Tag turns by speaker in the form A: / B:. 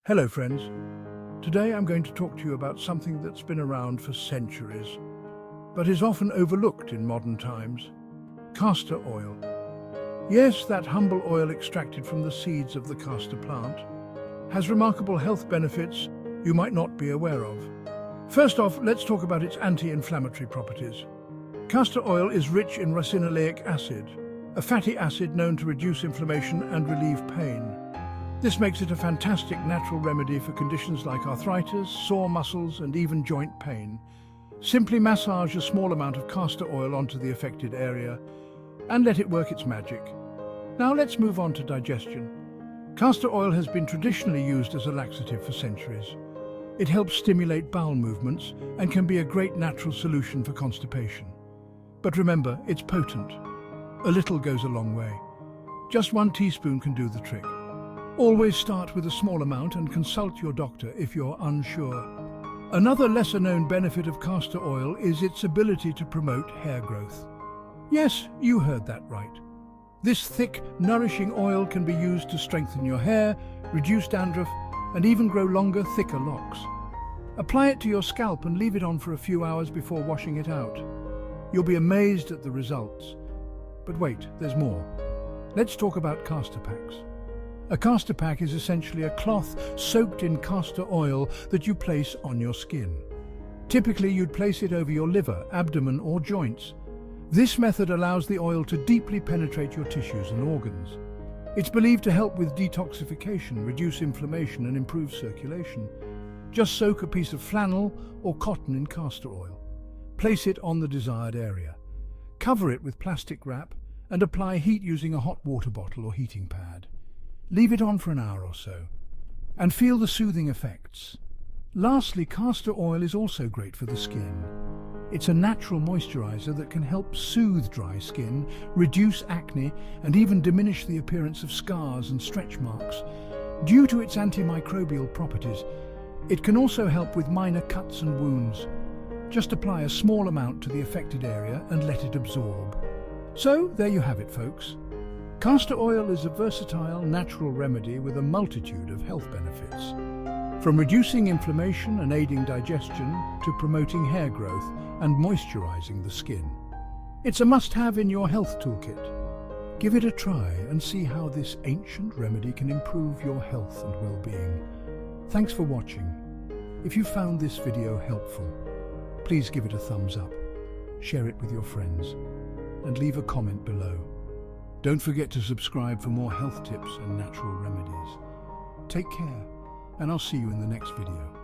A: Hello friends, today I'm going to talk to you about something that's been around for centuries, but is often overlooked in modern times. Castor oil. Yes, that humble oil extracted from the seeds of the castor plant has remarkable health benefits you might not be aware of. First off, let's talk about its anti-inflammatory properties. Castor oil is rich in racinoleic acid, a fatty acid known to reduce inflammation and relieve pain. This makes it a fantastic natural remedy for conditions like arthritis, sore muscles, and even joint pain. Simply massage a small amount of castor oil onto the affected area and let it work its magic. Now let's move on to digestion. Castor oil has been traditionally used as a laxative for centuries. It helps stimulate bowel movements and can be a great natural solution for constipation. But remember, it's potent. A little goes a long way. Just 1 teaspoon can do the trick. Always start with a small amount and consult your doctor if you're unsure. Another lesser-known benefit of castor oil is its ability to promote hair growth. Yes, you heard that right. This thick, nourishing oil can be used to strengthen your hair, reduce dandruff, and even grow longer, thicker locks. Apply it to your scalp and leave it on for a few hours before washing it out. You'll be amazed at the results. But wait, there's more. Let's talk about castor packs. A castor pack is essentially a cloth soaked in castor oil that you place on your skin. Typically, you'd place it over your liver, abdomen, or joints. This method allows the oil to deeply penetrate your tissues and organs. It's believed to help with detoxification, reduce inflammation, and improve circulation. Just soak a piece of flannel or cotton in castor oil. Place it on the desired area. Cover it with plastic wrap and apply heat using a hot water bottle or heating pad. Leave it on for an hour or so, and feel the soothing effects. Lastly, castor oil is also great for the skin. It's a natural moisturizer that can help soothe dry skin, reduce acne, and even diminish the appearance of scars and stretch marks. Due to its antimicrobial properties, it can also help with minor cuts and wounds. Just apply a small amount to the affected area and let it absorb. So, there you have it, folks. Castor oil is a versatile, natural remedy with a multitude of health benefits. From reducing inflammation and aiding digestion to promoting hair growth and moisturizing the skin. It's a must-have in your health toolkit. Give it a try and see how this ancient remedy can improve your health and well-being. Thanks for watching. If you found this video helpful, please give it a thumbs up, share it with your friends, and leave a comment below. Don't forget to subscribe for more health tips and natural remedies. Take care, and I'll see you in the next video.